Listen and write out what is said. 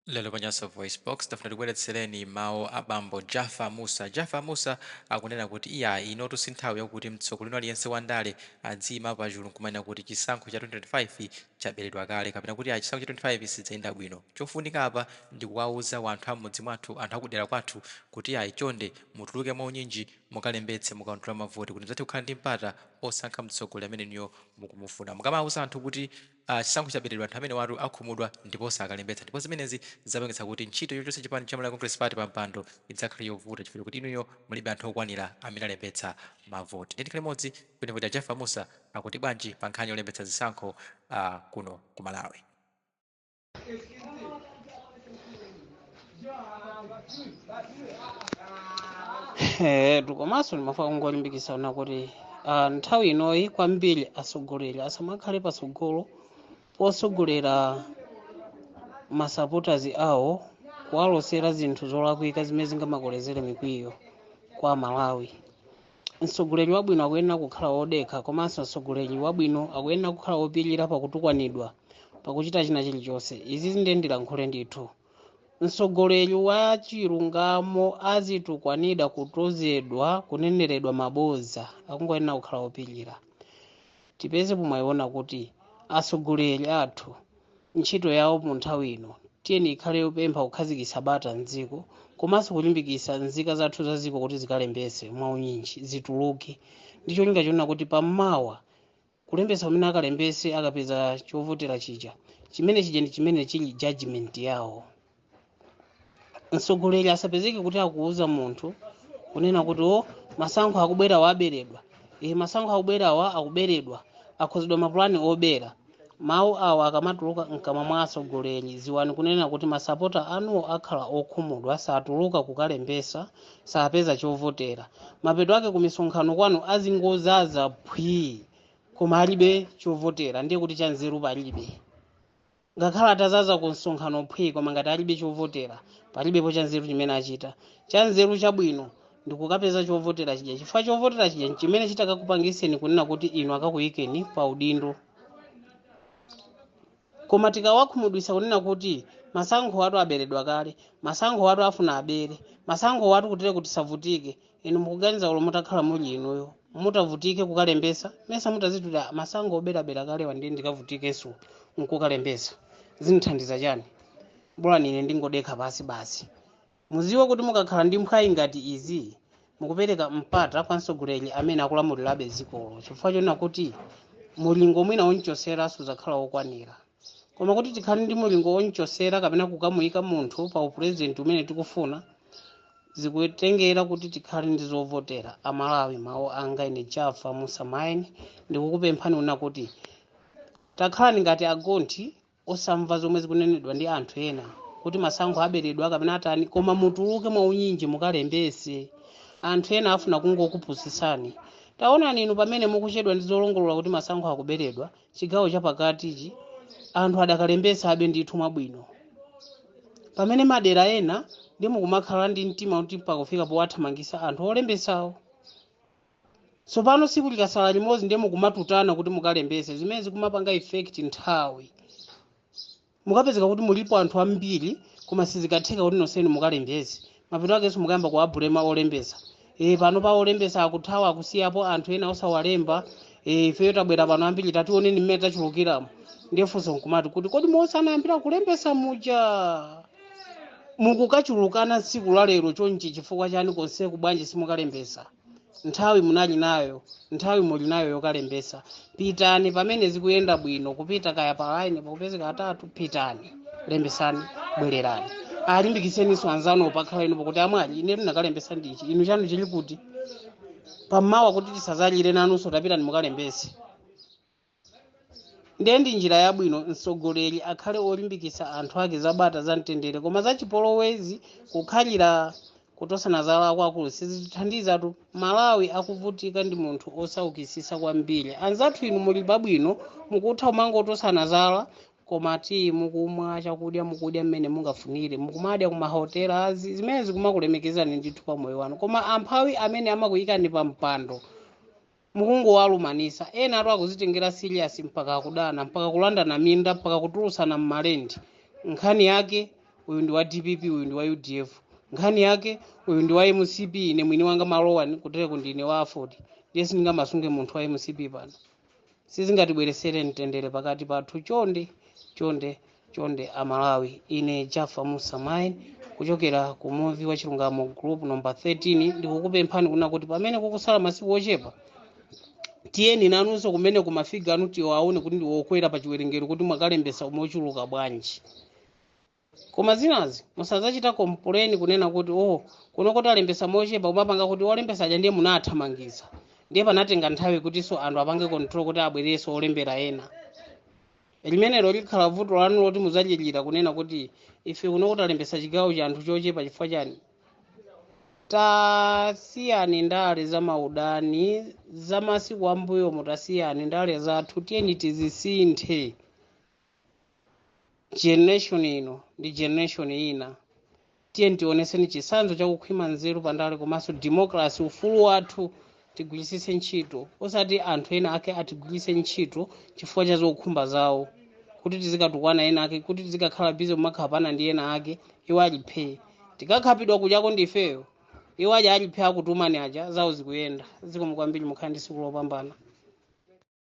Lelo panyaso voice box tafuna tibweretsereni mawu a bambo Jaffer Musa. Jaffer Musa akunena kuti iya inotu sinthawi yakuti mtsogoleri aliyense wa ndale adzima pachulu nkumanena kuti chisankho cha 2025 chaberedwa kale, kapena kuti chisankho cha 25 sidzayenda bwino. Chofunika apa ndi kuwauza wanthu am'mudzi mwathu, anthu akudera kwathu kuti iya chonde mutuluke mwaunyinji mukalembetse mukaundula mavoti kuti mudzathe kukhala ndi mpata osankha mtsogoleri amene niyo mukumufuna. Mukamawuza anthu kuti chisankho chaberedwa anthu amene watu akhumudwa ndipo sakalembetsa, ndipo zimenezi zapangitsa kuti ntchito yochotsa chipani cha Malawi Congress Party pa mpando idzakhale yovuta chifukwa kuti inuyo mulibe anthu okwanira amene alembetsa mavoti. Ndikhale limodzi kuti Jaffer Musa akuti bwanji pa nkhani yolembetsa zisankho kuno ku Malawi. Komanso ndimafuna kungolimbikitsa kuti nthawi inoyi kwambiri atsogoleri asamakhale patsogolo posogolera masupporters awo kuwalosera zinthu zolakwika zimene zingamakolezere mikwiyo kwa Malawi. Mtsogoleri wabwino akuyenera kukhala wodekha, komanso mtsogoleri wabwino akuyenera kukhala wopirira pakutukwanidwa pakuchita china chilichonse. Izi zindendilankhule ndithu. Mtsogoleri wa chilungamo azitukwanidwa kutozedwa kuneneredwa maboza akungoyenera kukhala wopirira. Tipeze pomweona kuti atsogoleri athu ntchito yawo mu nthawi ino tiyeni ikhale yopempha kukhazikitsa bata mdziko, komanso kulimbikitsa nzika zathu za dziko kuti zikalembetse mwaunyinji zituluke. Ndicho cholinga chonena kuti pammawa kulembetsa kumene akalembetse akapeza chovotera chija chimene chija ndi chimene chili judgment yawo. Mtsogoleri asapezeke kuti akuuza munthu kunena kuti masankho akubwerawa aberedwa, masankho akubwerawa akuberedwa, akhozedwa mapulani obera. Mawu awa akamatuluka mkamwa mwa atsogoleri ziwani kunena kuti masapota anuwo akhala okhumudwa, satuluka kukalembesa, sapeza chovotera. Mapeto ake kumisonkhano kwanu azingozaza phwi koma alibe chovotera, ndiye kuti chanzeru palibe. Ngakhala atazaza ku msonkhano phwi koma ngati alibe chovotera palibepo chanzeru chimene achita. Chanzeru chabwino ndikukapeza chovotera chija, chifukwa chovotera chija chimene chitakakupangiseni kunena kuti inu akakuyikeni pa udindo. Koma tikawakhumudwitsa kunena kuti masankho watu aberedwa kale, masankho watu afuna abere, masankho watu kutire kuti savutike, inu mukuganiza ulo mutakhala muli inuyo mutavutike kukalembesa, mesa mutazituta masankho oberabera kale wandi ndikavutikeso nkukalembesa. Zinithandiza chani? Bora nine ndingodekha basi. Muziwe kuti mukakhala ndi mphwayi ngati izi mukupereka mpata kwa mtsogoleri amene akulamulirabe dzikolo, chifukwa chonena kuti mulingo mwina wonchosera suzakhala wokwanira. Koma kuti tikhale ndi mulingo wonchosera kapena kukamuyika munthu pa upresident umene tikufuna, zikutengera kuti tikhale ndi zovotera. Amalawi, mawu anga ine Jaffer Musa Maini ndikukupemphani kunena kuti takhalani ngati agonthi osamva zomwe zikunenedwa ndi anthu ena kuti masankho aberedwa kapena atani, koma mutuluke mwaunyinji mukalembese. Anthu ena afuna kungokupusitsani. Taonani inu pamene mukuchedwa ndi zolongolola kuti masankho akuberedwa chigawo chapakatichi anthu adakalembesa abe ndithu mwabwino. Pamene madera ena ndi mukumakhala ndi mtima kuti pakufika powathamangisa anthu olembesawo. Tsopano siku likasala limodzi ndi mukumatutana kuti mukalembese, zimene zikumapanga effect nthawi. Mukapezeka kuti mulipo anthu ambiri koma sizikatheka kuti nonsenu mukalembese. Mapeto akenso mukayamba kuwabulema olembesa. Pano pa olembesa akuthawa akusiyapo anthu ena osawalemba. Ifeyo tabwera pano ambiri tationeni mmene tachulukiramo. Ndiye funso nkumati kuti kodi mosanayambira kulembesa muja mukukachulukana tsiku la lero chonchi chifukwa chani konseku bwanji simukalembesa? Nthawi munali nayo, nthawi muli nayo yokalembesa. Pitani pamene zikuyenda bwino, kupita kaya pa line pakupezeka atatu, pitani, lembesani, bwererani. Alimbikitseniso anzanu opakhala inu pakuti amwali ine ndinakalembesa ndichi, inu chanu chili kuti pammawa kuti tisazalire nanunso tapita mukalembese. Ndiye ndi njira yabwino mtsogoleri akhale olimbikitsa anthu ake zabata za mtendere, koma za chipolowezi kukhalira kutosana zala kwakulu sizithandizatu. Malawi akuvutika ndi munthu osaukitsitsa kwambiri. Anzathu inu muli pabwino mukutha umangotosana zala, koma ti mukumwa chakudya mukudya mmene mungafunire, mukumadya ku mahotela zimene zikumakulemekezani ndithu pa moyo wanu. Koma amphawi amene amakuyikani pa mpando mukungowalumanisa. Ena atu akuzitengera serious mpaka akudana, mpaka kulandana minda, mpaka kutulutsana mmalendi. Nkhani yake uyu ndi wa DPP, uyu ndi wa UDF. Nkhani yake uyu ndi wa MCP, ine mwini wanga malowani kutereko ndine wa afodi. Ndiye sindingamasunge munthu wa MCP pano. Sizingatibweresere mtendere pakati pathu. Chonde Amalawi. Ine Jaffa Musa Main kuchokera ku Muvi wa Chilungamo group number 13. Ndikukupemphani kuna kuti pamene kukusala masiku ochepa tiyeni nanunso kumene kumafiga anu tiwaone kuti ndi wokwera pa chiwerengero kuti mwakalembesa mochuluka bwanji. Koma zinazi musadzachita complain kunena kuti kuno kuti alembesa mochepa umapanga kuti olembesa aja ndiye munathamangiza. Ndiye panatenga nthawi kuti so anthu apange control kuti abwereso olembera ena. Limenelo likhala vuto lanu loti muzachilira kunena kuti ife kuno kuti alembesa chigawo cha anthu chochepa chifukwa chani. Tasiyani ndale za maudani za masiku ambuyo mutasiyani ndale zathu tiyeni tizisinthe. Generation ino ndi generation ina. Tiyeni tioneseni chisanzo chakukhwima nzeru pandale komanso democracy ufulu wathu tigwirisise ntchito. Osati anthu ena ake atigwirise ntchito chifukwa cha zokhumba zawo. Kuti tizikatukwana ena ake, kuti tizikakhala bize kumakhala pana ndi ena ake, iwo aliphe. Tikakhapidwa kuchako ndifeyo. Iwo aja aliphe akutumani aja zawo zikuyenda. Zikomo kwambiri mukhale ndi tsiku lopambana.